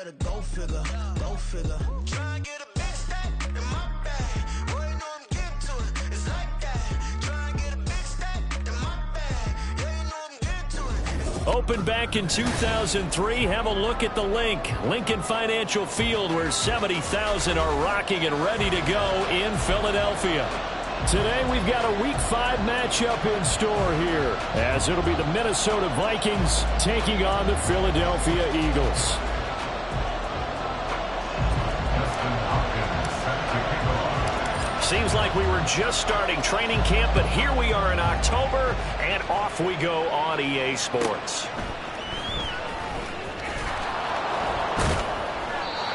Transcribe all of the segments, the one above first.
better go figure, go figure. Try and get a big stack in my bag. Boy, you know I'm getting to it. It's like that. Try and get a big stack in my bag. Yeah, you know I'm getting to it. Opened back in 2003. Have a look at the link. Lincoln Financial Field, where 70,000 are rocking and ready to go in Philadelphia. Today we've got a Week 5 matchup in store here, as it'll be the Minnesota Vikings taking on the Philadelphia Eagles. Seems like we were just starting training camp, but here we are in October, and off we go on EA Sports.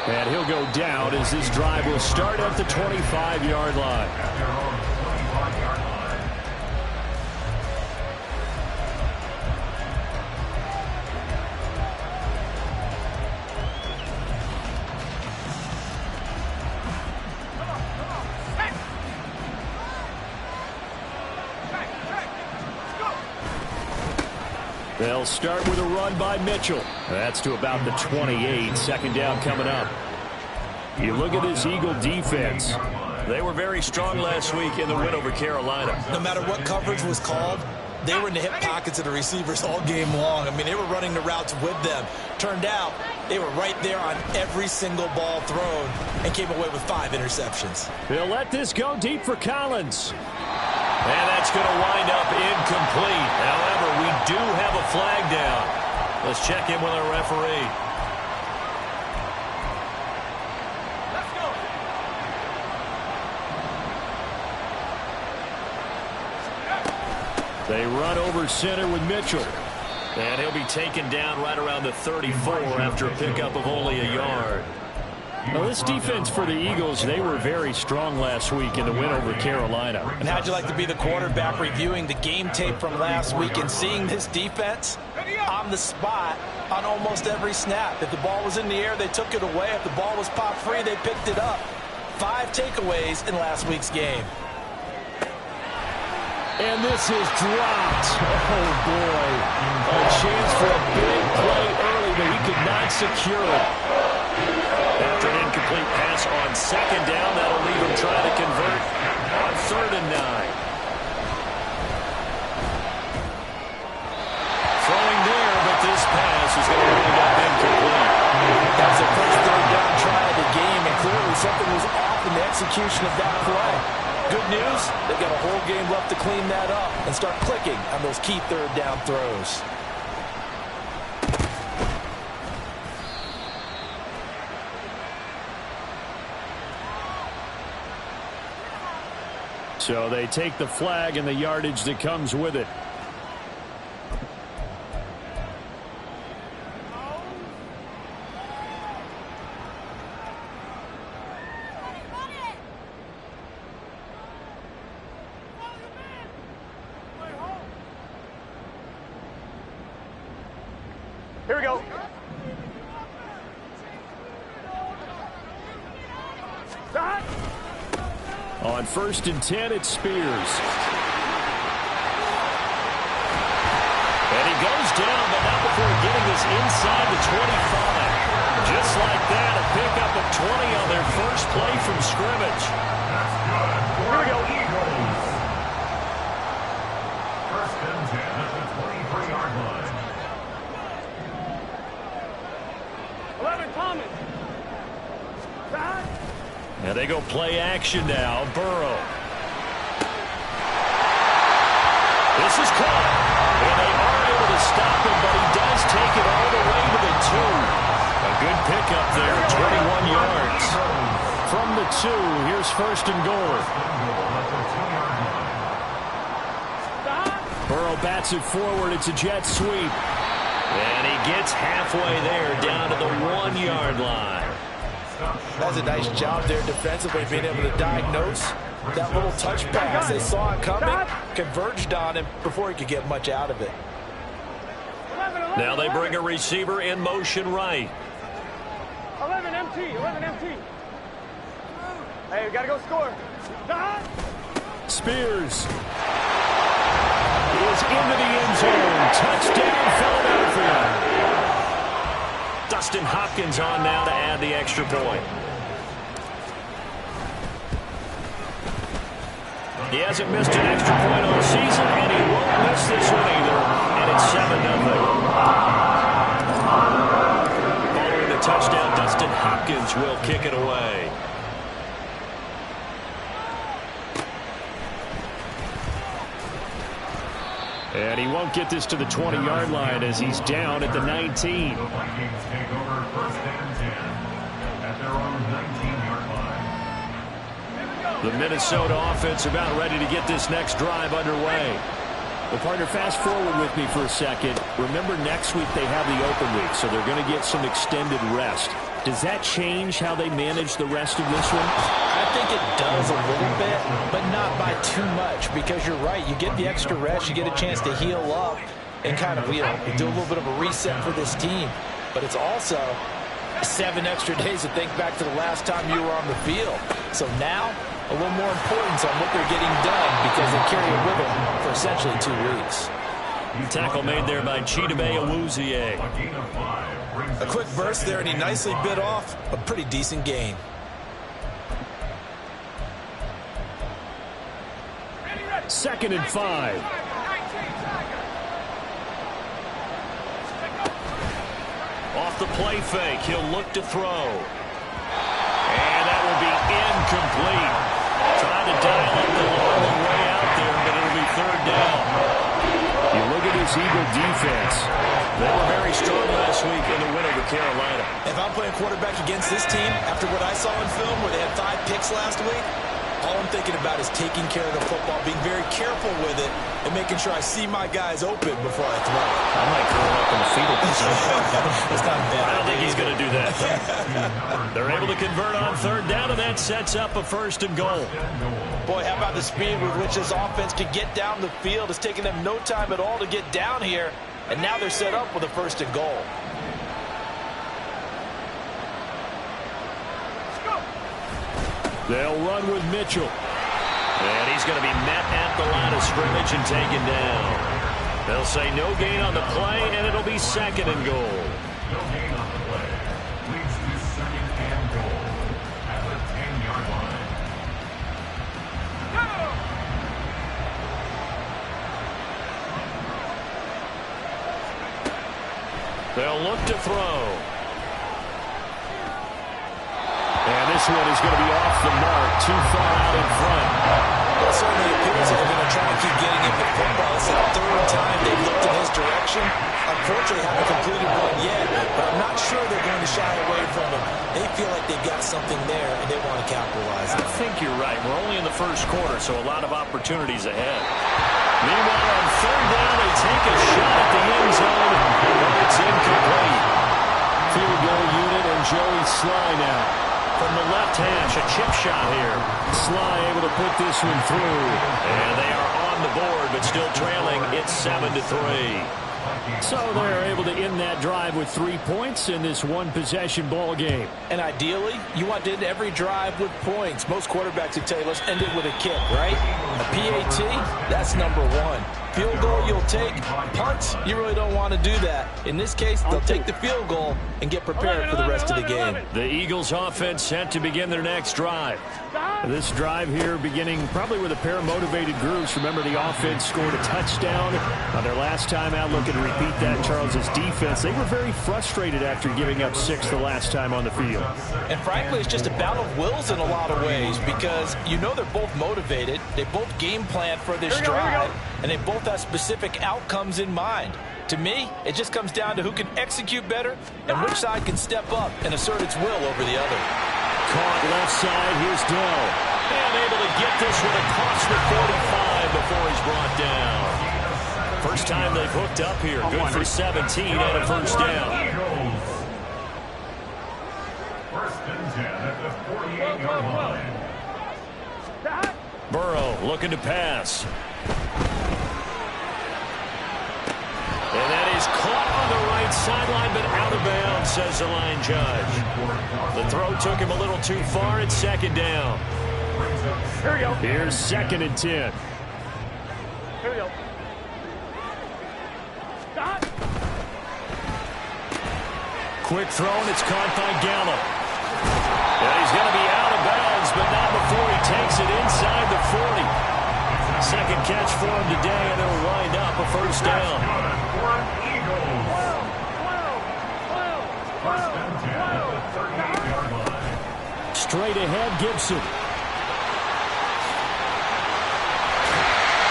And he'll go down as this drive will start at the 25-yard line. They'll start with a run by Mitchell. That's to about the 28. Second down coming up. You look at this Eagle defense. They were very strong last week in the win over Carolina. No matter what coverage was called, they were in the hip pockets of the receivers all game long. I mean, they were running the routes with them. Turned out, they were right there on every single ball thrown and came away with 5 interceptions. They'll let this go deep for Collins. And that's going to wind up incomplete. However, we do have a flag down. Let's check in with our referee. Let's go. They run over center with Mitchell. And he'll be taken down right around the 34 after a pickup of only a yard. Now, this defense for the Eagles, they were very strong last week in the win over Carolina. And how'd you like to be the quarterback reviewing the game tape from last week and seeing this defense on the spot on almost every snap? If the ball was in the air, they took it away. If the ball was popped free, they picked it up. 5 takeaways in last week's game. And this is dropped. Oh, boy. A chance for a big play early, but he could not secure it. After an incomplete pass on second down, that'll leave him trying to convert on 3rd and 9. Throwing there, but this pass is going to wind up incomplete. That was the first 3rd down try of the game, and clearly something was off in the execution of that play. Good news, they've got a whole game left to clean that up and start clicking on those key 3rd down throws. So they take the flag and the yardage that comes with it. Here we go. Stop. On 1st and 10, it's Spears. And he goes down, but not before getting this inside the 25. Just like that, a pickup of 20 on their first play from scrimmage. Here we go. First and 10 at the 23-yard line. 11 coming. Stop. And they go play action now. Burrow. This is caught. And they are able to stop him, but he does take it all the way to the 2. A good pickup there, 21 yards. From the 2, here's 1st and goal. Burrow bats it forward. It's a jet sweep. And he gets halfway there, down to the 1-yard line. That's a nice job there defensively, being able to diagnose that little touch pass. They saw it coming, converged on him before he could get much out of it. Now they bring a receiver in motion right. 11 MT, 11 MT. Hey, we gotta go score. Spears is into the end zone. Touchdown, Philadelphia. Dustin Hopkins on now to add the extra point. He hasn't missed an extra point all season, and he won't miss this one either. And it's 7-0. Following the touchdown, Dustin Hopkins will kick it away. And he won't get this to the 20-yard line as he's down at the 19. The Vikings take over 1st and 10 at their own 19-yard line. The Minnesota offense about ready to get this next drive underway. Well, partner, fast forward with me for a second. Remember, next week they have the open week, so they're going to get some extended rest. Does that change how they manage the rest of this one? I think it does a little bit, but not by too much, because you're right. You get the extra rest, you get a chance to heal up and kind of, do a little bit of a reset for this team. But it's also 7 extra days to think back to the last time you were on the field. So now, a little more importance on what they're getting done because they carry it with them for essentially 2 weeks. Tackle made there by Chidobe Awuzie. A quick burst there, and he nicely bit off a pretty decent gain. Second and 5. Off the play fake, he'll look to throw. And that will be incomplete. Trying to dial up the long way out there, but it'll be 3rd down. You look at this Eagle defense. They were very strong last week in the win over Carolina. If I'm playing quarterback against this team, after what I saw in film where they had 5 picks last week, all I'm thinking about is taking care of the football, being very careful with it, and making sure I see my guys open before I throw it. I might curl up in the fetal position. That's not bad. I don't think he's going to do that. They're able to convert on 3rd down, and that sets up a 1st and goal. Boy, how about the speed with which this offense can get down the field? It's taking them no time at all to get down here, and now they're set up with a 1st and goal. They'll run with Mitchell. And he's going to be met at the line of scrimmage and taken down. They'll say no gain on the play, and it'll be 2nd and goal. No gain on the play. Leads to 2nd and goal at the 10-yard line. They'll look to throw. And this one is going to be off the mark, too far out in front. Well, it certainly appears that they're going to try and keep getting him the football. It's the 3rd time they've looked in his direction. Unfortunately, haven't completed one yet, but I'm not sure they're going to shy away from him. They feel like they've got something there, and they want to capitalize on it. I think you're right. We're only in the 1st quarter, so a lot of opportunities ahead. Meanwhile, on 3rd down, they take a shot at the end zone, but it's incomplete. Field goal unit and Joey Sly now. From the left hash, a chip shot here. Sly able to put this one through. And they are on the board, but still trailing. It's 7-3. So they're able to end that drive with 3 points in this one-possession ball game. And ideally, you want to end every drive with points. Most quarterbacks would tell you, let's end it with a kick, right? A PAT, that's number 1. Field goal you'll take. Punts, you really don't want to do that. In this case, they'll take the field goal and get prepared for the rest of the game. The Eagles offense set to begin their next drive. This drive here beginning probably with a pair of motivated groups. Remember, the offense scored a touchdown on their last time out. Looking to repeat that. Charles's defense, they were very frustrated after giving up 6 the last time on the field. And frankly, it's just a battle of wills in a lot of ways because you know they're both motivated. They both game plan for this drive, and they both have specific outcomes in mind. To me, it just comes down to who can execute better and which side can step up and assert its will over the other. Caught left side. Here's Dell. And able to get this with a costly 45 before he's brought down. First time they've hooked up here. Good for 17 and a 1st down. 1st and 10 at the 48-yard line. Burrow looking to pass. And that is caught on the right sideline, but out of bounds, says the line judge. The throw took him a little too far. It's 2nd down. Here we go. Here's 2nd and 10. Here we go. Stop. Quick throw, and it's caught by Gallup. And he's going to be out of bounds, but not before he takes it inside the 40. Second catch for him today, and it'll wind up a first down. Straight ahead, Gibson.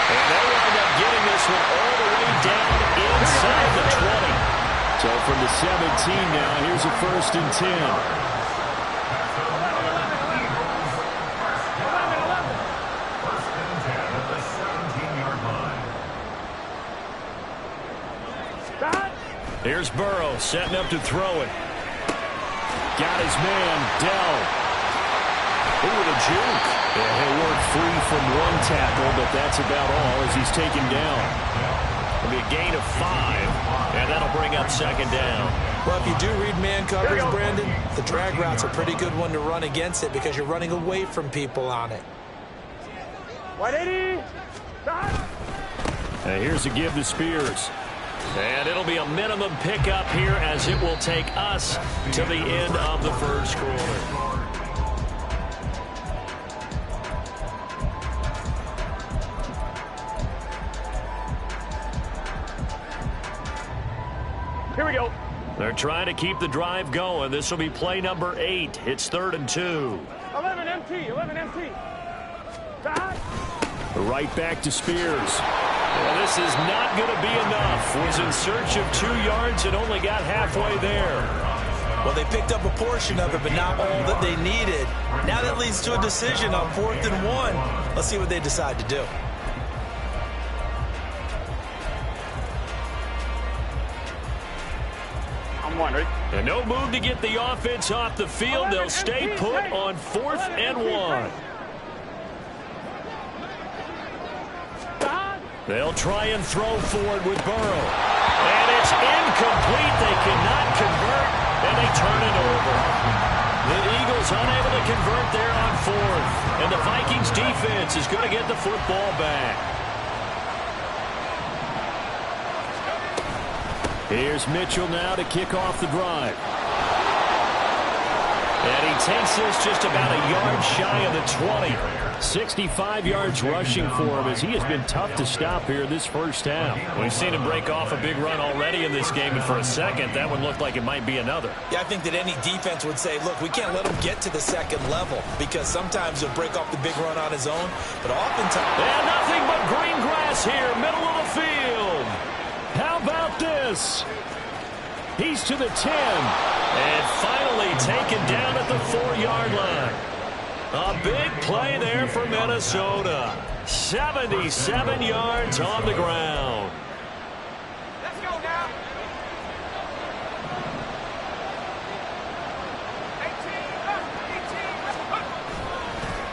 And they wind up getting this one all the way down inside the 20. So from the 17 now, here's a 1st and 10. Here's Burrow setting up to throw it. Got his man, Dell. Ooh, the juke. Yeah, he'll work free from one tackle, but that's about all as he's taken down. It'll be a gain of 5, and that'll bring up 2nd down. Well, if you do read man coverage, Brandon, the drag route's a pretty good one to run against it because you're running away from people on it. 180. And here's a give to Spears. And it'll be a minimum pickup here as it will take us to the end of the first quarter. Here we go. They're trying to keep the drive going. This will be play number 8. It's 3rd and 2. 11 MT. 11 MT. Right back to Spears. Well, this is not going to be enough. Was in search of 2 yards and only got halfway there. Well, they picked up a portion of it, but not all that they needed. Now that leads to a decision on 4th and 1. Let's see what they decide to do. I'm wondering. And no move to get the offense off the field. They'll stay put on 4th and 1. They'll try and throw forward with Burrow. And it's incomplete. They cannot convert, and they turn it over. The Eagles unable to convert there on 4th. And the Vikings defense is going to get the football back. Here's Mitchell now to kick off the drive. And he takes this just about a yard shy of the 20. 65 yards rushing for him as he has been tough to stop here this first half. We've seen him break off a big run already in this game, and for a second, that one looked like it might be another. Yeah, I think that any defense would say, look, we can't let him get to the 2nd level because sometimes he'll break off the big run on his own, but oftentimes... And nothing but green grass here, middle of the field. How about this? He's to the 10. And finally taken down at the 4-yard line. A big play there for Minnesota. 77 yards on the ground. Let's go now.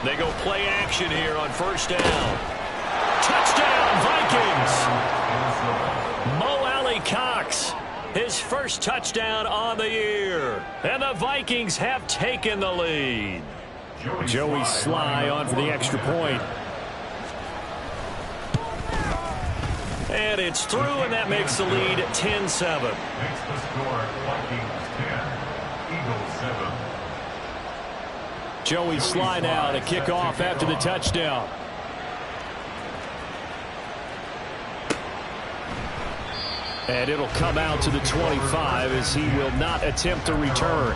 18. They go play action here on 1st down. Touchdown, Vikings. Mo Alley-Cox. His first touchdown on the year. And the Vikings have taken the lead. Joey Sly on for the extra point. And it's through, and that makes the lead 10-7. Makes the score Vikings 10, Eagles 7. Joey Sly now to kick off after the touchdown. And it'll come out to the 25 as he will not attempt to return.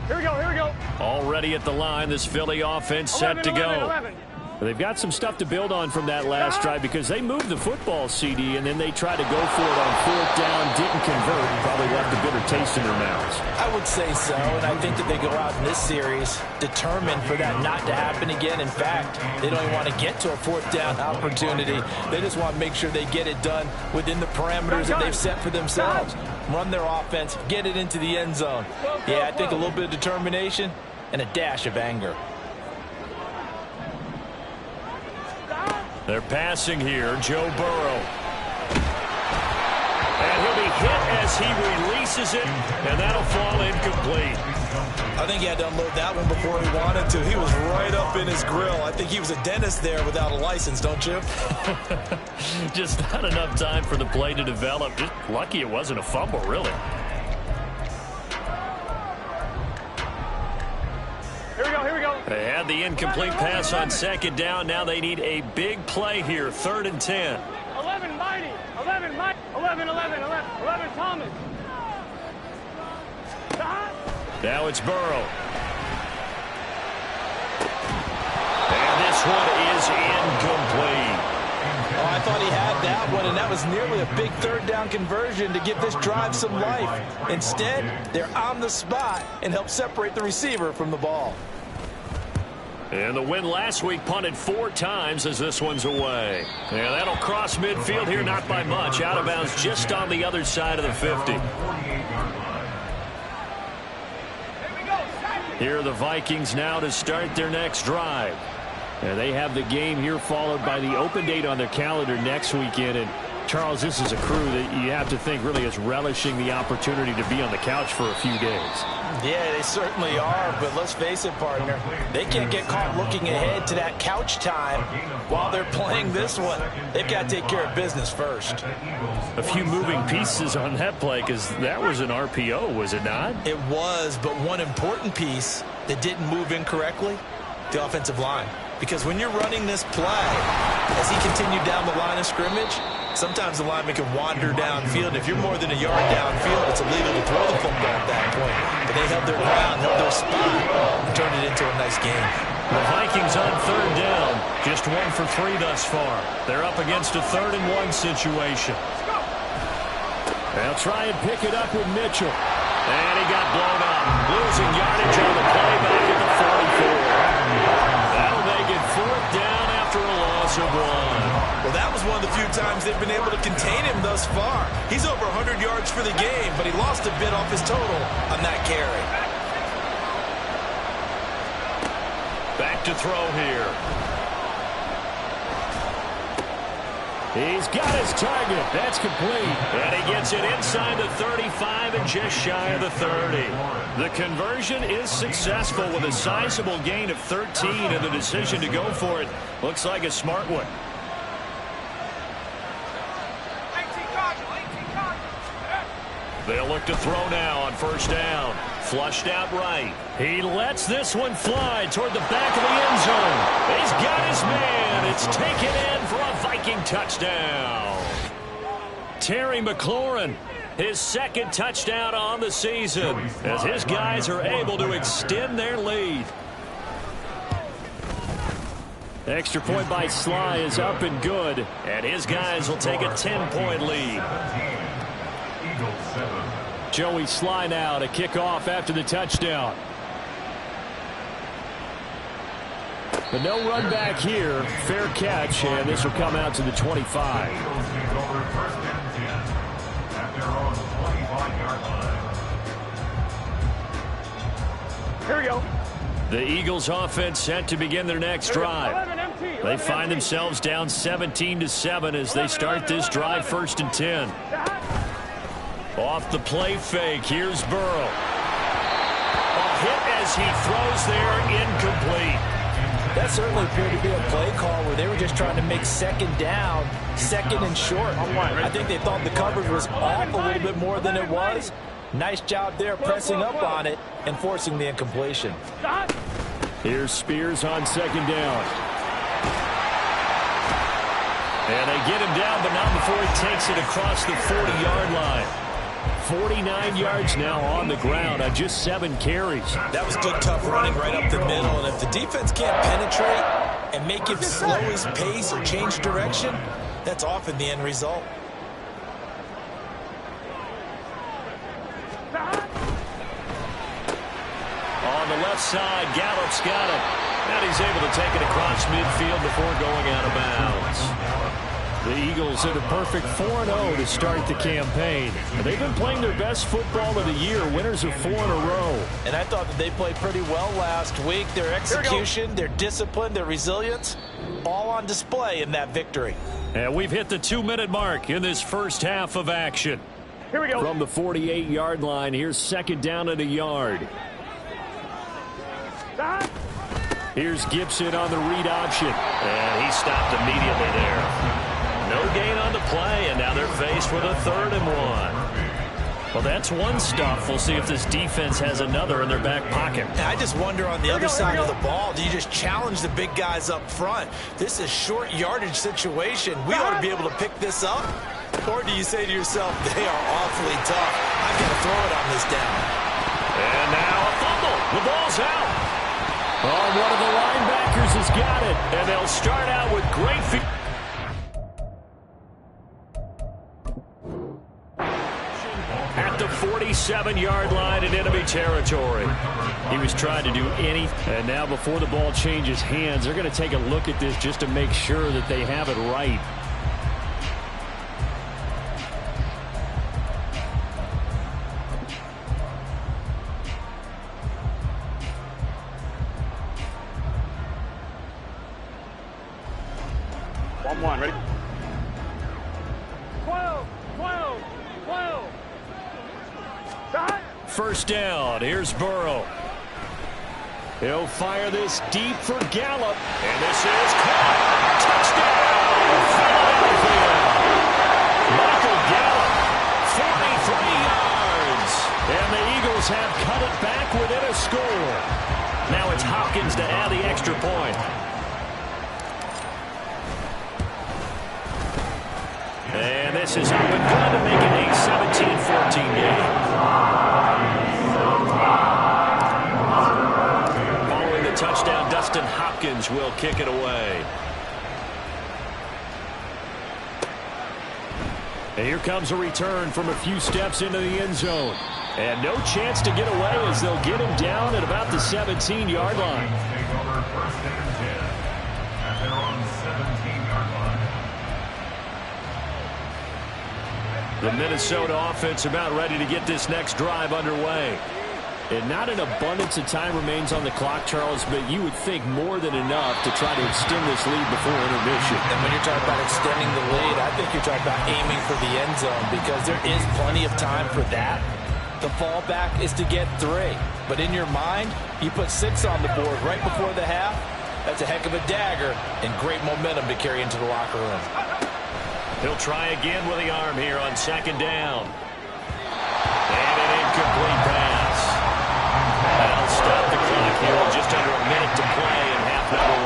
Here we go, here we go. Already at the line, this Philly offense set to go. 11. They've got some stuff to build on from that last drive because they moved the football, CD, and then they tried to go for it on 4th down, didn't convert, probably left a bitter taste in their mouths. I would say so, and I think that they go out in this series determined for that not to happen again. In fact, they don't even want to get to a 4th down opportunity. They just want to make sure they get it done within the parameters that they've set for themselves. Run their offense, get it into the end zone. Yeah, I think a little bit of determination and a dash of anger. They're passing here, Joe Burrow. And he'll be hit as he releases it, and that'll fall incomplete. I think he had to unload that one before he wanted to. He was right up in his grill. I think he was a dentist there without a license, don't you? Just not enough time for the play to develop. Just lucky it wasn't a fumble, really. Here we go. They had the incomplete pass on second down. Now they need a big play here, 3rd and 10. 11, Mighty. 11, Mighty. 11, Thomas. Now it's Burrow. And this one is incomplete. Oh, I thought he had that one, and that was nearly a big 3rd down conversion to give this drive some life. Instead, they're on the spot and help separate the receiver from the ball. And the win last week punted 4 times as this one's away. Yeah, that'll cross midfield here, not by much. Out of bounds just on the other side of the 50. Here are the Vikings now to start their next drive. And they have the game here followed by the open date on their calendar next weekend. And Charles, this is a crew that you have to think really is relishing the opportunity to be on the couch for a few days. Yeah, they certainly are, but let's face it, partner. They can't get caught looking ahead to that couch time while they're playing this one. They've got to take care of business first. A few moving pieces on that play because that was an RPO, was it not? It was, but one important piece that didn't move incorrectly, the offensive line. Because when you're running this play, as he continued down the line of scrimmage, sometimes the lineman can wander downfield. If you're more than a yard downfield, it's illegal to throw the football at that point. But they held their ground, held their spot, and turned it into a nice game. The Vikings on 3rd down. Just 1 for 3 thus far. They're up against a 3rd and 1 situation. They'll try and pick it up with Mitchell. And he got blown up. Losing yardage on the play back at the 44. That'll make it 4th down after a loss of 1. Well, that was one of the few times they've been able to contain him thus far. He's over 100 yards for the game, but he lost a bit off his total on that carry. Back to throw here. He's got his target. That's complete. And he gets it inside the 35 and just shy of the 30. The conversion is successful with a sizable gain of 13, and the decision to go for it looks like a smart one. They'll look to throw now on 1st down. Flushed out right. He lets this one fly toward the back of the end zone. He's got his man. It's taken in for a Viking touchdown. Terry McLaurin, his 2nd touchdown on the season, as his guys are able to extend their lead. Extra point by Sly is up and good, and his guys will take a 10-point lead. Joey Sly now to kick off after the touchdown. But no run back here. Fair catch, and this will come out to the 25. Here we go. The Eagles offense set to begin their next drive. They find themselves down 17-7 as they start this drive 1st and 10. Off the play fake, here's Burrow. A hit as he throws there, incomplete. That certainly appeared to be a play call where they were just trying to make 2nd down, 2nd and short. I think they thought the coverage was off a little bit more than it was. Nice job there pressing up on it and forcing the incompletion. Here's Spears on 2nd down. And they get him down, but not before he takes it across the 40-yard line. 49 yards now on the ground on just 7 carries. That was good, tough running right up the middle. And if the defense can't penetrate and make him slow his pace or change direction, that's often the end result. On the left side, Gallup's got it. And he's able to take it across midfield before going out of bounds. The Eagles at a perfect 4-0 to start the campaign. They've been playing their best football of the year, winners of 4 in a row. And I thought that they played pretty well last week. Their execution, their discipline, their resilience, all on display in that victory. And we've hit the 2-minute mark in this first half of action. Here we go. From the 48-yard line, here's second down and a yard. Here's Gibson on the read option. And he stopped immediately there. No gain on the play, and now they're faced with a 3rd and 1. Well, that's one stuff. We'll see if this defense has another in their back pocket. I just wonder on the other side of the ball, do you just challenge the big guys up front? This is a short yardage situation. We ought to be able to pick this up. Or do you say to yourself, they are awfully tough. I've got to throw it on this down. And now a fumble. The ball's out. Oh, one of the linebackers has got it. And they'll start out with great feet. At the 47-yard line in enemy territory. He was trying to do anything. And now before the ball changes hands, they're going to take a look at this just to make sure that they have it right. One, ready? 12, 12, 12. First down. Here's Burrow. He'll fire this deep for Gallup. And this is caught. Touchdown, Philadelphia. Michael Gallup, 43 yards. And the Eagles have cut it back within a score. Now it's Hopkins to add the extra point. And this is up and good to make it a 17-14 game. Following the touchdown, Dustin Hopkins will kick it away. And here comes a return from a few steps into the end zone. And no chance to get away as they'll get him down at about the 17-yard line. Take over 1st and 10 at their own 17-yard line. The Minnesota offense about ready to get this next drive underway. And not an abundance of time remains on the clock, Charles, but you would think more than enough to try to extend this lead before intermission. And when you're talking about extending the lead, I think you're talking about aiming for the end zone because there is plenty of time for that. The fallback is to get 3. But in your mind, you put 6 on the board right before the half. That's a heck of a dagger and great momentum to carry into the locker room. He'll try again with the arm here on second down. And an incomplete pass. That'll stop the clock here with just under a minute to play in half number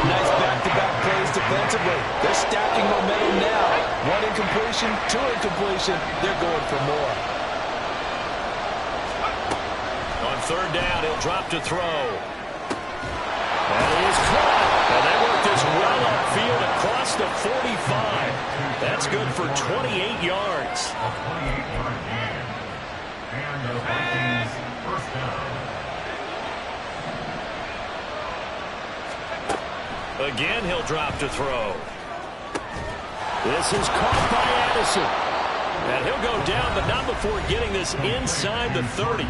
1. Nice back-to-back plays defensively. They're stacking momentum now. 1 incompletion, 2 incompletion. They're going for more. On third down, he'll drop to throw. That is caught. And they work this well upfield across the 45. That's good for 28 yards. A 28-yard gain. And the Vikings first down. Again, he'll drop to throw. This is caught by Addison. And he'll go down, but not before getting this inside the 30.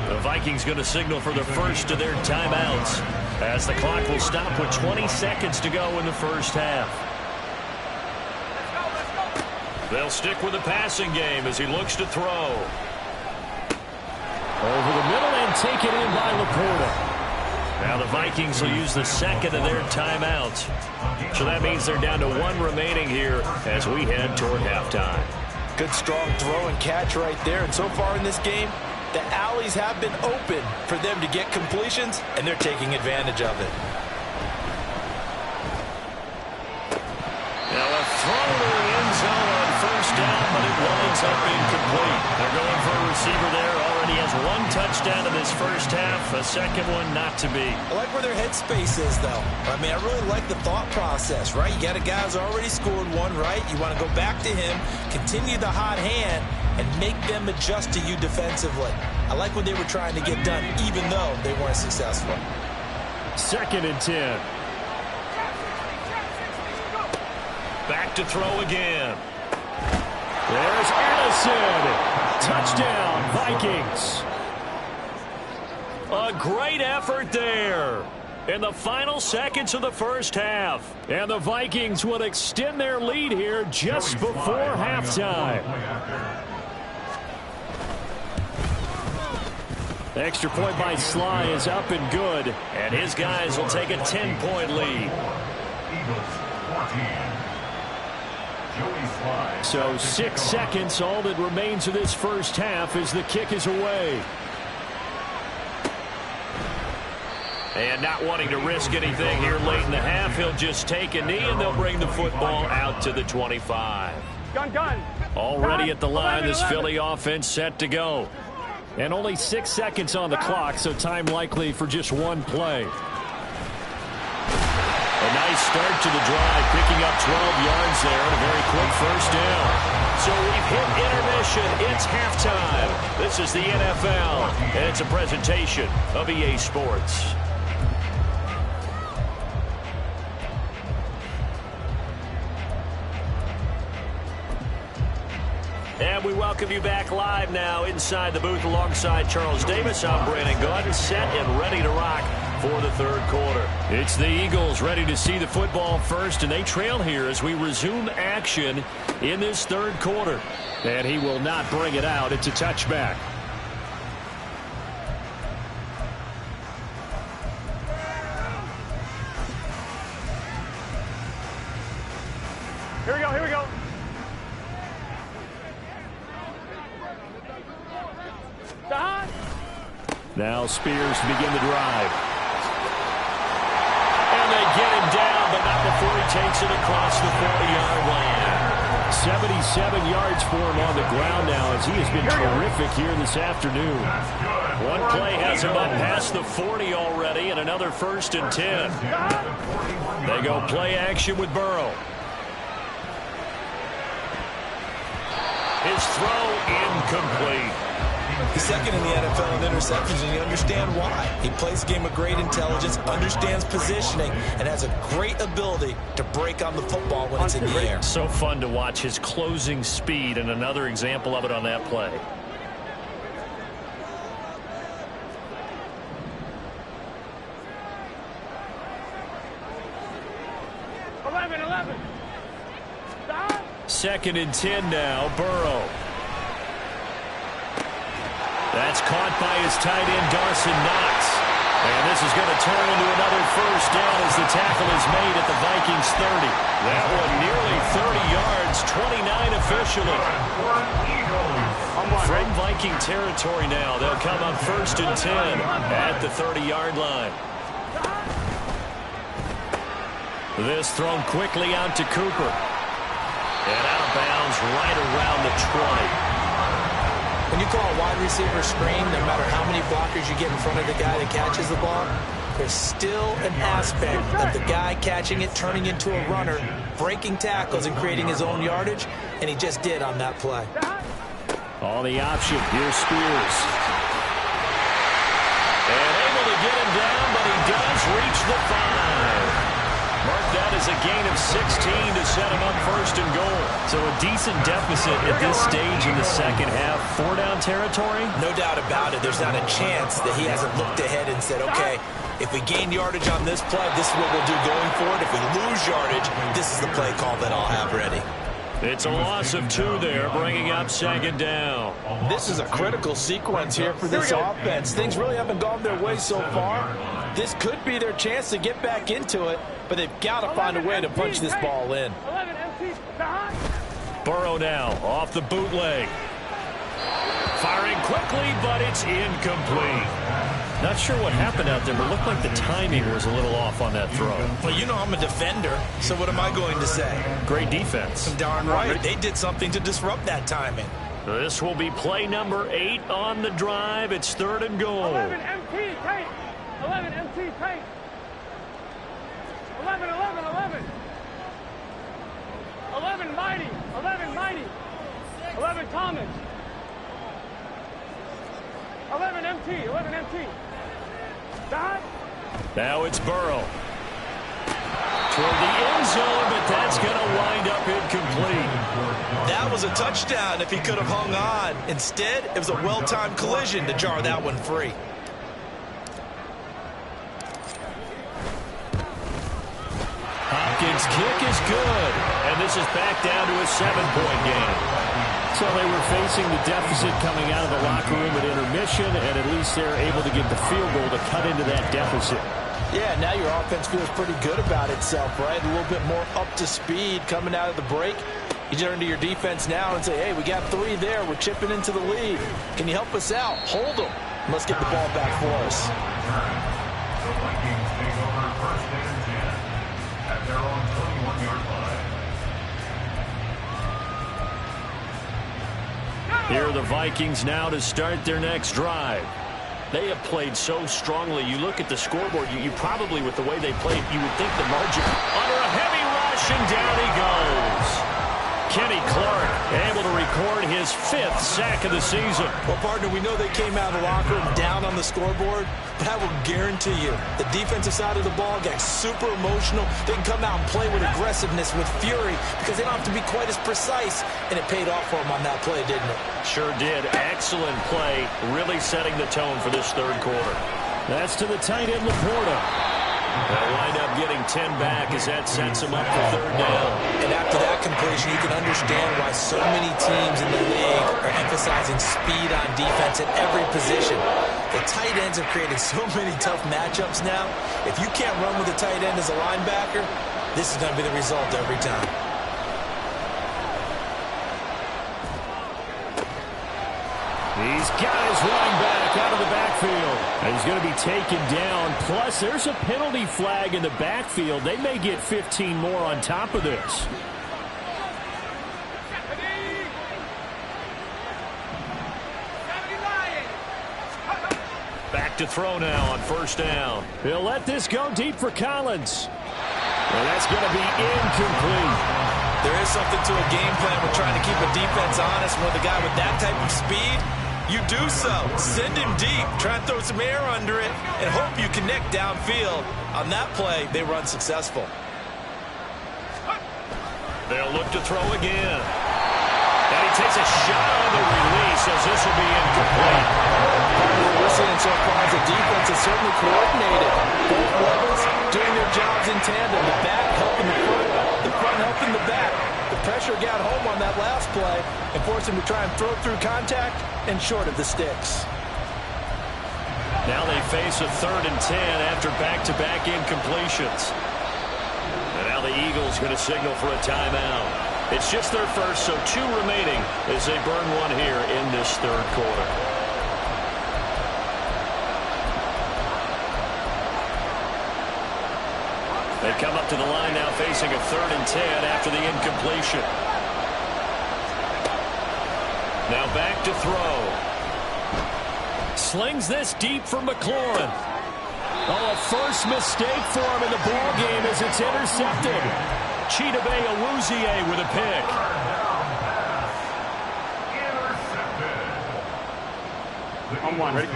The Vikings going to signal for the first of their timeouts, as the clock will stop with 20 seconds to go in the first half. They'll stick with the passing game as he looks to throw. Over the middle and take it in by Laporta. Now the Vikings will use the second of their timeouts. So that means they're down to 1 remaining here as we head toward halftime. Good strong throw and catch right there. And so far in this game, the alleys have been open for them to get completions, and they're taking advantage of it. Now a throw to the end zone on first down, but it winds up incomplete. They're going for a receiver there. Already has 1 touchdown in this first half. A second one not to be. I like where their headspace is, though. I mean, I really like the thought process, right? You got a guy who's already scored 1, right? You want to go back to him, continue the hot hand, and make them adjust to you defensively. I like what they were trying to get done, even though they weren't successful. 2nd and 10. Back to throw again. There's Addison. Touchdown, Vikings. A great effort there in the final seconds of the first half. And the Vikings will extend their lead here just before halftime. The extra point by Sly is up and good, and his guys will take a 10-point lead. Eagles 14. Joey Sly. So 6 seconds, all that remains of this first half as the kick is away. And not wanting to risk anything here late in the half, he'll just take a knee, and they'll bring the football out to the 25. Gun. Already at the line, this Philly offense set to go. And only 6 seconds on the clock, so time likely for just one play. A nice start to the drive, picking up 12 yards there and a very quick first down. So we've hit intermission. It's halftime. This is the NFL, and it's a presentation of EA Sports. And we welcome you back live now inside the booth alongside Charles Davis. I'm Brandon Gordon, set and ready to rock for the third quarter. It's the Eagles ready to see the football first, and they trail here as we resume action in this third quarter. And he will not bring it out. It's a touchback. Here we go. Now Spears to begin the drive. And they get him down, but not before he takes it across the 40-yard line. 77 yards for him on the ground now as he has been terrific here this afternoon. One play has him up past the 40 already, and another 1st and 10. They go play action with Burrow. His throw incomplete. He's second in the NFL in interceptions, and you understand why. He plays a game of great intelligence, understands positioning, and has a great ability to break on the football when it's in the air. So fun to watch his closing speed, and another example of it on that play. Second and 10 now, Burrow. That's caught by his tight end, Dawson Knox. And this is going to turn into another first down as the tackle is made at the Vikings 30. That one nearly 30 yards, 29 officially. From Viking territory now, they'll come up 1st and 10 at the 30-yard line. This thrown quickly out to Cooper. And out of bounds right around the 20. When you call a wide receiver screen, no matter how many blockers you get in front of the guy that catches the ball, there's still an aspect of the guy catching it, turning into a runner, breaking tackles and creating his own yardage, and he just did on that play. On the option, here's Spears. And able to get him down, but he does reach the 5. Mark that as a gain of 16 to set him up 1st and goal. So a decent deficit at this stage in the second half. 4-down territory? No doubt about it. There's not a chance that he hasn't looked ahead and said, okay, if we gain yardage on this play, this is what we'll do going forward. If we lose yardage, this is the play call that I'll have ready. It's a loss of 2 there, bringing up 2nd down. This is a critical sequence here for this offense. Things really haven't gone their way so far. This could be their chance to get back into it, but they've got to find a way to punch this ball in. Burrow now off the bootleg. Firing quickly, but it's incomplete. Not sure what happened out there, but it looked like the timing was a little off on that throw. Well, you know I'm a defender, so what am I going to say? Great defense. Darn right. They did something to disrupt that timing. This will be play number 8 on the drive. It's 3rd and goal. 11 MT, tight. 11 MT, tight. 11, 11, 11. 11 mighty. 11 mighty. 11 Thomas. 11 MT. 11 MT. Dot. Now it's Burrow. Toward the end zone, but that's going to wind up incomplete. That was a touchdown if he could have hung on. Instead, it was a well-timed collision to jar that one free. Hopkins' kick is good, and this is back down to a 7-point game. So they were facing the deficit coming out of the locker room at intermission, and at least they're able to get the field goal to cut into that deficit. Yeah, now your offense feels pretty good about itself, right? A little bit more up to speed coming out of the break. You turn to your defense now and say, hey, we got 3 there. We're chipping into the lead. Can you help us out? Hold them. Let's get the ball back for us. The Vikings take over first and 10 at their own 21-yard line. Here are the Vikings now to start their next drive. They have played so strongly. You look at the scoreboard, you probably, with the way they played, you would think the margin. Under a heavy rush, and down he goes. Kenny Clark able to record his 5th sack of the season. Well, partner, we know they came out of the locker room down on the scoreboard, but I will guarantee you the defensive side of the ball got super emotional. They can come out and play with aggressiveness, with fury, because they don't have to be quite as precise, and it paid off for them on that play, didn't it? Sure did. Excellent play, really setting the tone for this third quarter. That's to the tight end, Laporta. They'll wind up getting 10 back as that sets them up for third down. And after that completion, you can understand why so many teams in the league are emphasizing speed on defense at every position. The tight ends have created so many tough matchups now. If you can't run with a tight end as a linebacker, this is going to be the result every time. He's got his running back out of the backfield. And he's going to be taken down. Plus, there's a penalty flag in the backfield. They may get 15 more on top of this. Back to throw now on first down. He'll let this go deep for Collins. And that's going to be incomplete. There is something to a game plan with trying to keep a defense honest. With a guy with that type of speed, you do so. Send him deep. Try and throw some air under it and hope you connect downfield. On that play, they run successful. They'll look to throw again. And he takes a shot on the release as this will be incomplete. What we're seeing so far is the defense is certainly coordinated. Both levels doing their jobs in tandem. The back helping the front helping the back. The pressure got home on that last play and forced him to try and throw through contact and short of the sticks. Now they face a 3rd and 10 after back-to-back incompletions. And now the Eagles going to signal for a timeout. It's just their first, so 2 remaining as they burn one here in this third quarter. They come up to the line now facing a 3rd and 10 after the incompletion. Now back to throw. Slings this deep for McLaurin. Oh, a first mistake for him in the ball game as it's intercepted. Chidobe Awuzie with a pick.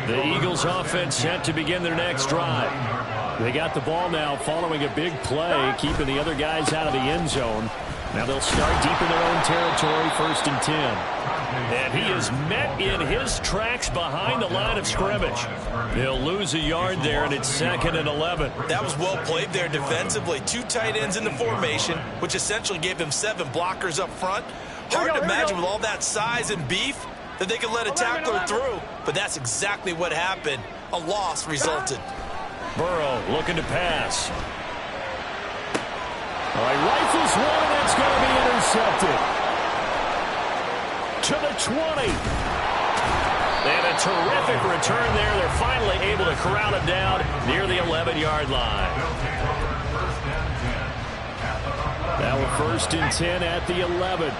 The Eagles offense set to begin their next drive. They got the ball now following a big play, keeping the other guys out of the end zone. Now they'll start deep in their own territory, 1st and 10. And he is met in his tracks behind the line of scrimmage. He'll lose a yard there, and it's 2nd and 11. That was well played there defensively. 2 tight ends in the formation, which essentially gave him 7 blockers up front. Hard to imagine with all that size and beef that they could let a tackler through, but that's exactly what happened. A loss resulted. Burrow looking to pass. All right, rifles one, and that's going to be intercepted. To the 20. And a terrific return there. They're finally able to corral him down near the 11-yard line. Now a 1st and 10 at the 11.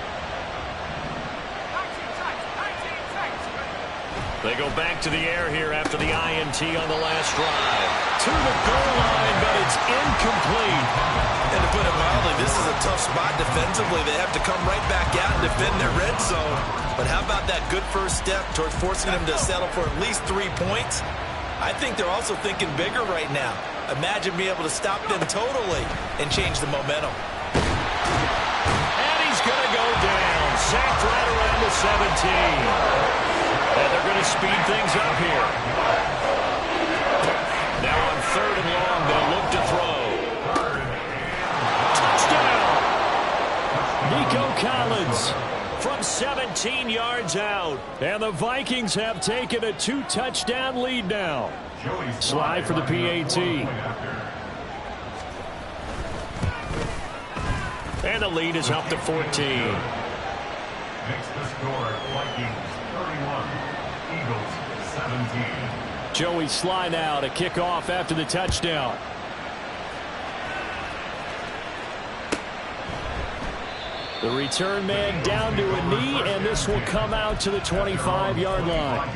They go back to the air here after the INT on the last drive. To the goal line, but it's incomplete. And to put it mildly, this is a tough spot defensively. They have to come right back out and defend their red zone. But how about that good first step towards forcing them to settle for at least 3 points? I think they're also thinking bigger right now. Imagine being able to stop them totally and change the momentum. And he's going to go down. Sacked right around the 17. And they're going to speed things up here. Now on 3rd and long, they'll look to throw. Touchdown! Nico Collins from 17 yards out. And the Vikings have taken a 2-touchdown lead now. Slide for the PAT. And the lead is up to 14. Makes the score Vikings 31, Eagles 17. Joey Sly now to kick off after the touchdown. The return man down to a knee, and this will come out to the 25-yard line.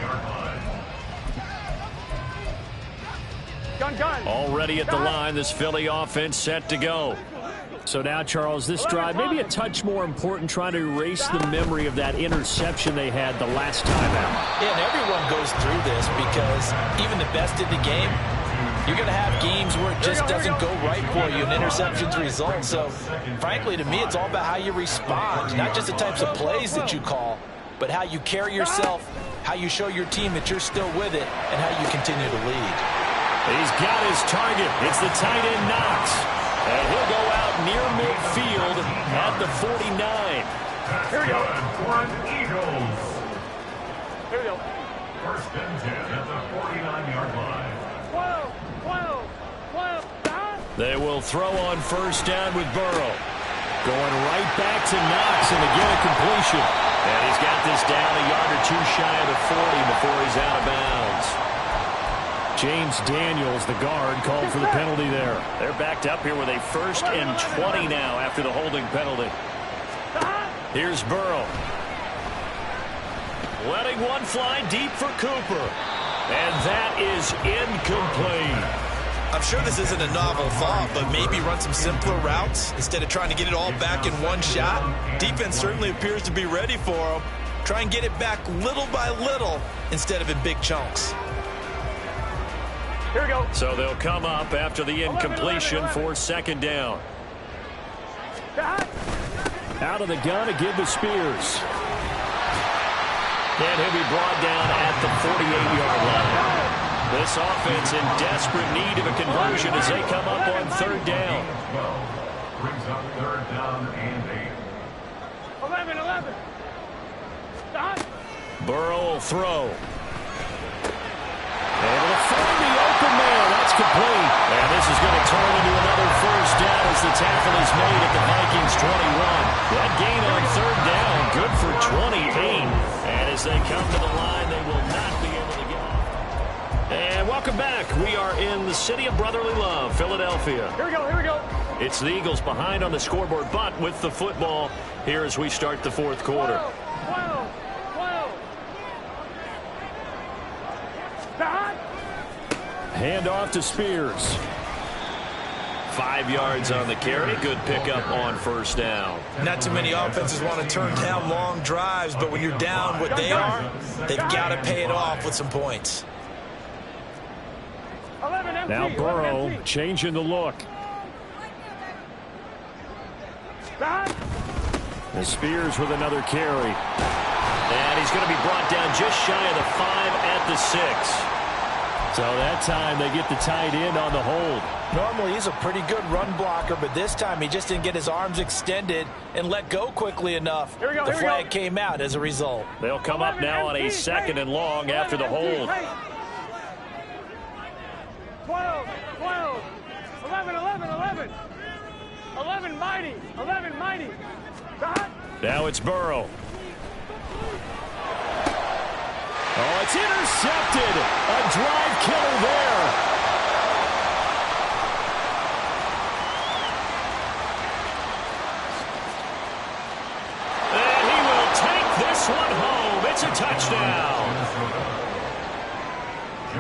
Already at the line, this Philly offense set to go. So now, Charles, this drive maybe a touch more important, trying to erase the memory of that interception they had the last time out. Yeah, and everyone goes through this because even the best in the game, you're going to have games where it just doesn't go right for you, and interceptions result. So, frankly, to me, it's all about how you respond, not just the types of plays that you call, but how you carry yourself, how you show your team that you're still with it, and how you continue to lead. He's got his target. It's the tight end, Knox. And he'll go out near midfield at the 49. Here we go. For an Eagles. Here we go. First and 10 at the 49-yard line. 12. They will throw on first down with Burrow. Going right back to Knox, and again a completion. And he's got this down a yard or two shy of the 40 before he's out of bounds. James Daniels, the guard, called for the penalty there. They're backed up here with a 1st and 20 now after the holding penalty. Here's Burrow. Letting one fly deep for Cooper. And that is incomplete. I'm sure this isn't a novel thought, but maybe run some simpler routes instead of trying to get it all back in one shot. Defense certainly appears to be ready for him. Try and get it back little by little instead of in big chunks. Here we go. So they'll come up after the incompletion for second down. Out of the gun to give to Spears. And he'll be brought down at the 48-yard line. This offense in desperate need of a conversion as they come up on third down. Brings up third down and 8. 11. Burrow will throw. Able to find the open man. That's complete. And this is going to turn into another first down as the tackle is made at the Vikings 21. That gain on third down, good for 28. And as they come to the line, they will not be able to get off. And welcome back. We are in the city of brotherly love, Philadelphia. Here we go. It's the Eagles behind on the scoreboard, but with the football here as we start the fourth quarter. 12. Hand off to Spears. 5 yards on the carry. Good pickup on first down. Not too many offenses want to turn down long drives, but when you're down what they are, they've got to pay it off with some points. Now Burrow changing the look. And Spears with another carry. And he's going to be brought down just shy of the 5 at the 6. So that time they get the tight end on the hold. Normally he's a pretty good run blocker, but this time he just didn't get his arms extended and let go quickly enough. The flag came out as a result. They'll come up now on a 2nd and long after the hold. 12. 11 mighty. Now it's Burrow. Oh, it's intercepted. A drive killer there. And he will take this one home. It's a touchdown.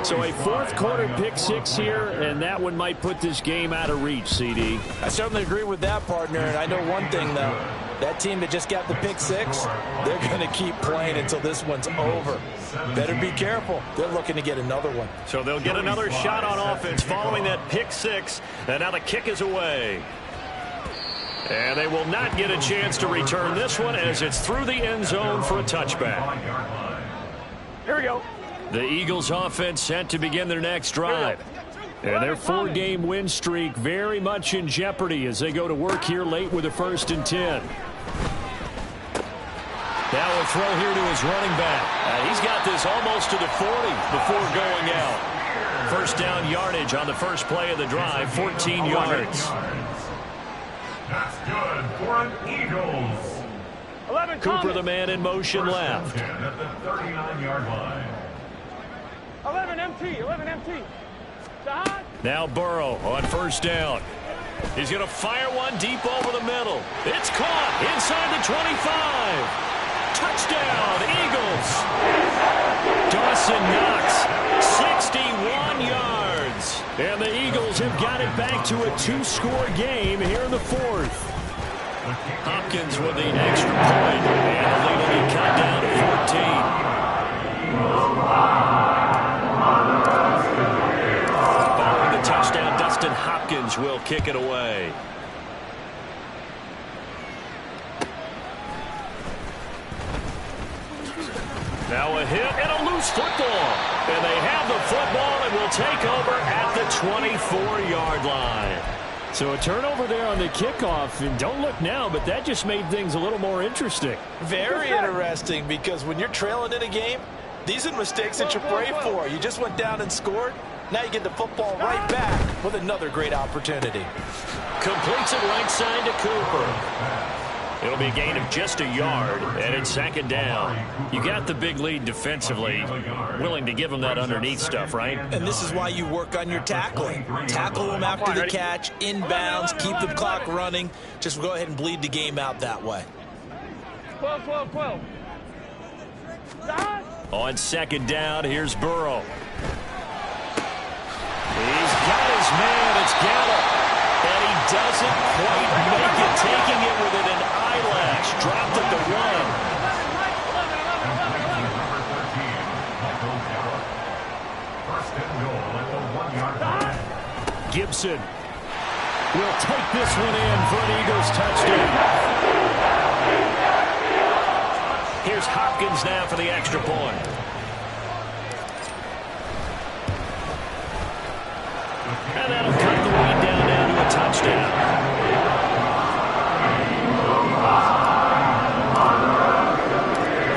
So a fourth quarter pick 6 here, and that one might put this game out of reach, CD. I certainly agree with that, partner, and I know one thing, though. That team that just got the pick 6, they're going to keep playing until this one's over. Better be careful. They're looking to get another one. So they'll get another shot on offense following that pick 6, and now the kick is away. And they will not get a chance to return this one as it's through the end zone for a touchback. Here we go. The Eagles offense set to begin their next drive. And their 4-game win streak very much in jeopardy as they go to work here late with a 1st and 10. Now a throw here to his running back. He's got this almost to the 40 before going out. First down yardage on the first play of the drive, 14 yards. That's good for an Eagles. 11, Cooper, Thomas. the man in motion, left. At the 39-yard line. 11 MT, 11 MT. Shahad. Now Burrow on first down. He's going to fire one deep over the middle. It's caught inside the 25. Touchdown, Eagles. Dawson Knox, 61 yards. And the Eagles have got it back to a two-score game here in the fourth. Hopkins with the extra point, and the lead will be cut down to 14. Following the touchdown, Dustin Hopkins will kick it away. Now a hit and a loose football. And they have the football and will take over at the 24-yard line. So a turnover there on the kickoff, and don't look now, but that just made things a little more interesting. Very interesting, because when you're trailing in a game, these are mistakes that you pray for. You just went down and scored. Now you get the football right back with another great opportunity. Completes it right side to Cooper. It'll be a gain of just a yard, and it's second down. You got the big lead defensively. Willing to give them that underneath stuff, right? And this is why you work on your tackling. Tackle them after the catch, inbounds, keep the clock running. Just go ahead and bleed the game out that way. 12, 12, 12. Shahad. On second down, here's Burrow. He's got his man. It's Gallup. And he doesn't quite make it, taking it within an eyelash. Dropped at the one. Gibson will take this one in for an Eagles touchdown. Here's Hopkins now for the extra point. And that'll cut the lead down to a touchdown.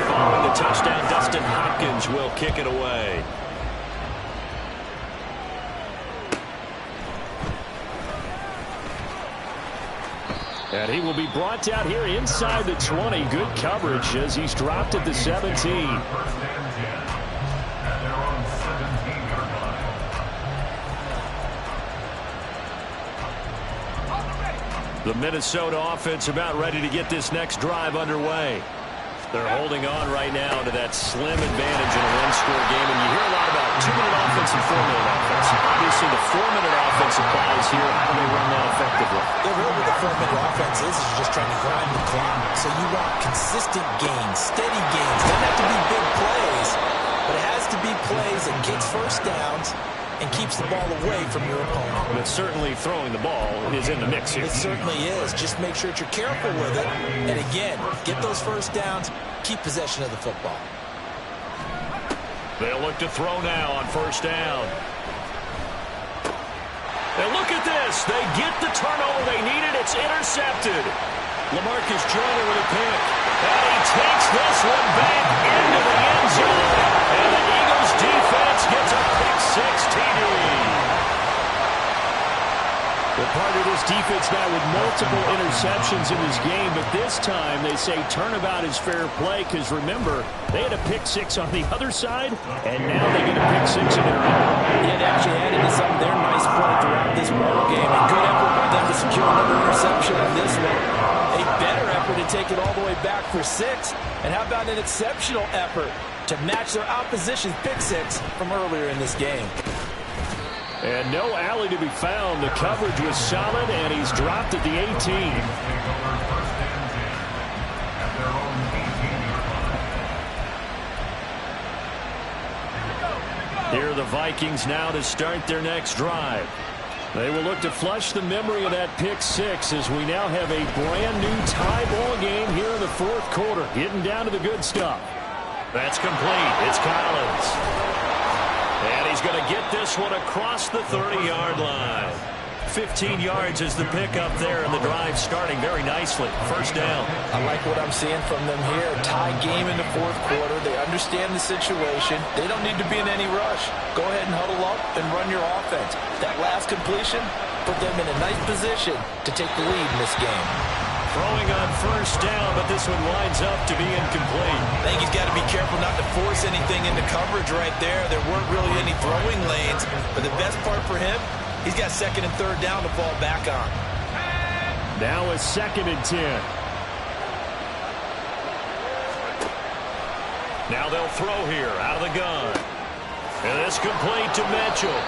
Following the touchdown, Dustin Hopkins will kick it away. And he will be brought down here inside the 20. Good coverage as he's dropped at the 17. The Minnesota offense about ready to get this next drive underway. They're holding on right now to that slim advantage in a one-score game. And you hear a lot about 2-minute offense and 4-minute offense. Obviously, the 4-minute offense applies here. How do they run that effectively? The real with the 4-minute offense is you're just trying to grind the clock. So you want consistent gains, steady gains. Doesn't have to be big plays, but it has to be plays that gets first downs and keeps the ball away from your opponent. But certainly throwing the ball is in the mix here. It certainly is. Just make sure that you're careful with it. And again, get those first downs, keep possession of the football. They'll look to throw now on first down. And look at this. They get the turnover they needed. It's intercepted. LaMarcus Joyner with a pick. And he takes this one back into the end zone. And the Eagles defense gets a pick-six TD. Well, part of this defense now with multiple interceptions in this game, but this time they say turnabout is fair play because, remember, they had a pick-six on the other side, and now they get a pick-six in their own. Yeah, they actually added to some of their nice play throughout this ball game. A good effort by them to secure another interception on this one. A better effort to take it all the way back for 6. And how about an exceptional effort to match their opposition's pick-six from earlier in this game. And no alley to be found. The coverage was solid, and he's dropped at the 18. Here are the Vikings now to start their next drive. They will look to flush the memory of that pick-six as we now have a brand-new tie ball game here in the fourth quarter. Getting down to the good stuff. That's complete. It's Collins. And he's going to get this one across the 30-yard line. 15 yards is the pickup there, and the drive starting very nicely. First down. I like what I'm seeing from them here. Tie game in the fourth quarter. They understand the situation. They don't need to be in any rush. Go ahead and huddle up and run your offense. That last completion put them in a nice position to take the lead in this game. Throwing on first down, but this one winds up to be incomplete. I think he's got to be careful not to force anything into coverage right there. There weren't really any throwing lanes, but the best part for him, he's got second and third down to fall back on. Now a 2nd and 10. Now they'll throw here out of the gun. And this complete to Mitchell.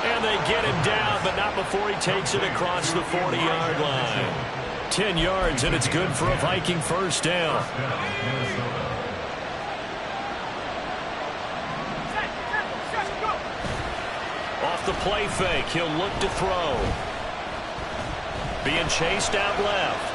And they get him down, but not before he takes it across the 40-yard line. 10 yards, and it's good for a Viking first down. Off the play fake, he'll look to throw. Being chased out left.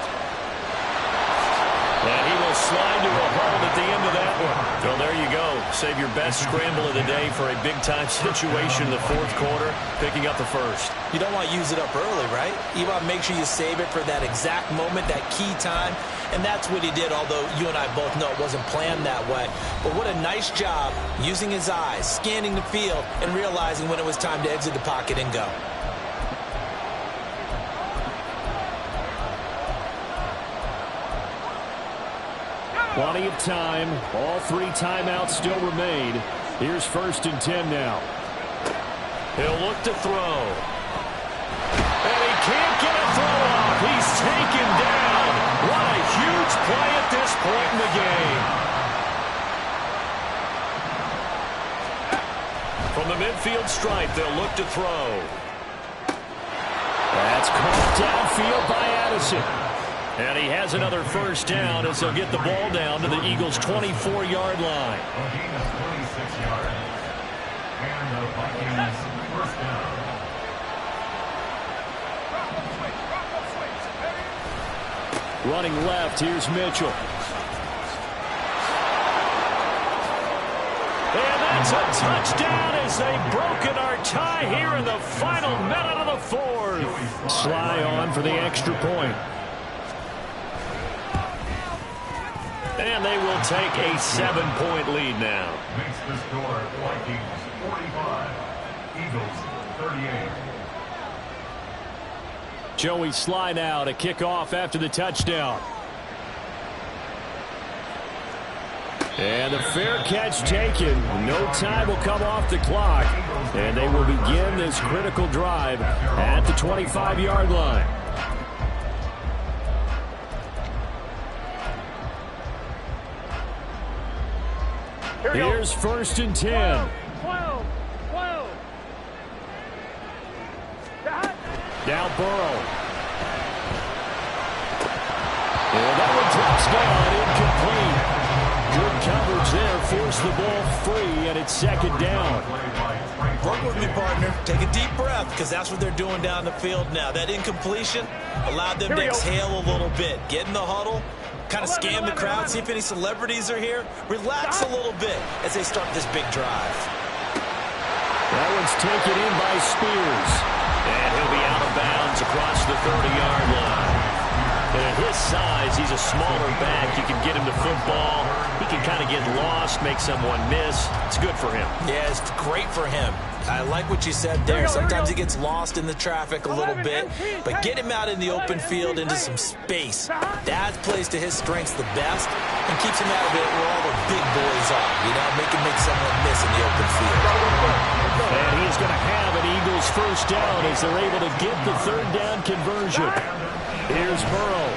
And he will slide to a hold at the end of that one. Well, there you go. Save your best scramble of the day for a big-time situation in the fourth quarter, picking up the first. You don't want to use it up early, right? You want to make sure you save it for that exact moment, that key time. And that's what he did, although you and I both know it wasn't planned that way. But what a nice job using his eyes, scanning the field, and realizing when it was time to exit the pocket and go. Plenty of time. All 3 timeouts still remain. Here's 1st and 10 now. He'll look to throw. And he can't get a throw off. He's taken down. What a huge play at this point in the game. From the midfield stripe, they'll look to throw. That's caught downfield by Addison. And he has another first down as they'll get the ball down to the Eagles' 24-yard line. A gain of 26 yards. And the Vikings first down. Running left, here's Mitchell. And that's a touchdown as they've broken our tie here in the final minute of the fourth. Sly on for the extra point. And they will take a 7-point lead now. Makes the score Vikings 45, Eagles 38. Joey Sly now to kick off after the touchdown. And the fair catch taken. No time will come off the clock. And they will begin this critical drive at the 25-yard line. Here's 1st and 10. 12. Now Burrow. And that one drops down, incomplete. Good coverage there, force the ball free, and it's 2nd down. Work with me, partner. Take a deep breath, because that's what they're doing down the field now. That incompletion allowed them to exhale a little bit. Get in the huddle, kind of scan the crowd, see if any celebrities are here. Relax a little bit as they start this big drive. That one's taken in by Spears. And he'll be out of bounds across the 30-yard line. And at his size, he's a smaller back. You can get him to football. He can kind of get lost, make someone miss. It's good for him. Yeah, it's great for him. I like what you said there. Sometimes he gets lost in the traffic a little bit, but get him out in the open field into some space. That plays to his strengths the best and keeps him out of it where all the big boys are. You know, make someone miss in the open field. And he's going to have an Eagles first down as they're able to get the 3rd down conversion. Here's Burrow.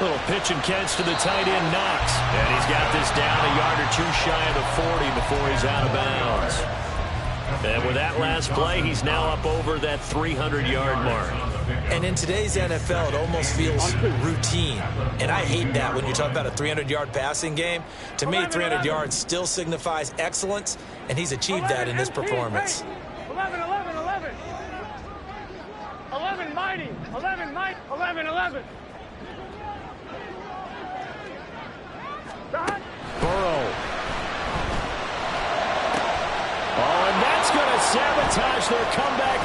Little pitch and catch to the tight end, Knox. And he's got this down a yard or 2 shy of the 40 before he's out of bounds. And with that last play, he's now up over that 300-yard mark. And in today's NFL, it almost feels routine. And I hate that when you talk about a 300-yard passing game. To me, 300 yards still signifies excellence, and he's achieved that in this performance. 11 mighty. 11. Burrow. Oh, and that's going to sabotage their comeback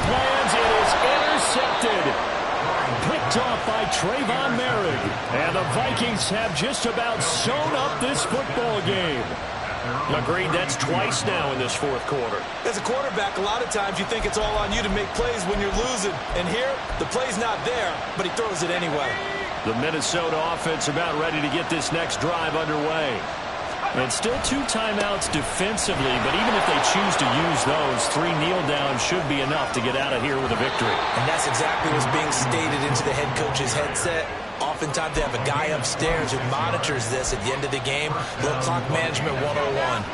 Trayvon Merrick. And the Vikings have just about sewn up this football game. Agreed, that's twice now in this fourth quarter. As a quarterback, a lot of times you think it's all on you to make plays when you're losing. And here, the play's not there, but he throws it anyway. The Minnesota offense about ready to get this next drive underway. And still 2 timeouts defensively, but even if they choose to use those, 3 kneel downs should be enough to get out of here with a victory. And that's exactly what's being stated into the head coach's headset. Oftentimes they have a guy upstairs who monitors this at the end of the game. Little clock management 101.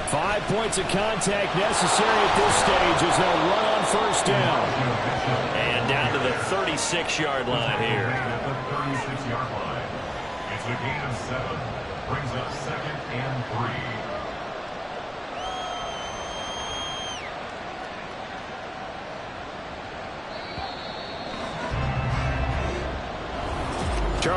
Five points of contact necessary at this stage as they'll run on first down. And down to the 36-yard line here. At the 36-yard line. It's a gain of 7. Brings up 2nd and 3.